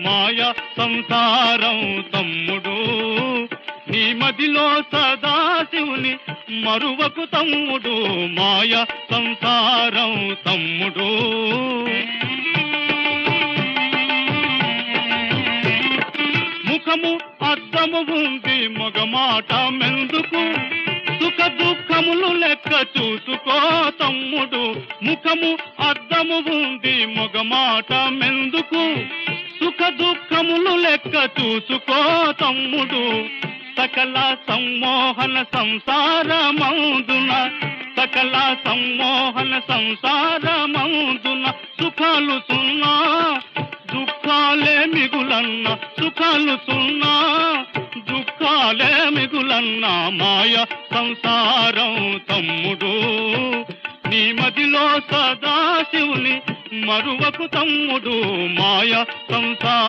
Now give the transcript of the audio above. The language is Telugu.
మాయ సంసారం తమ్ముడు నీ మదిలో సదాశివుని మరువకు తమ్ముడు మాయ సంసారం తమ్ముడు ముఖము అద్దము ఉంది మగమాట మెందుకు సుఖ దుఃఖములు లెక్క చూసుకో తమ్ముడు ముఖము అద్దము ఉంది మగమాట మెందుకు సుఖ దుఃఖములు లెక్క చూసుకో తమ్ముడు సకల సమ్మోహన సంసారమందున సకల సమ్మోహన సంసారమందున సుఖాలు సున్నా దుఃఖాలే మిగులన్న సుఖాలు సున్నా దుఃఖాలే మిగులన్న మాయ సంసారం తమ్ముడు నీ మదిలో సదాశివుని మరువకు తమ్ముడు మాయ సంసారం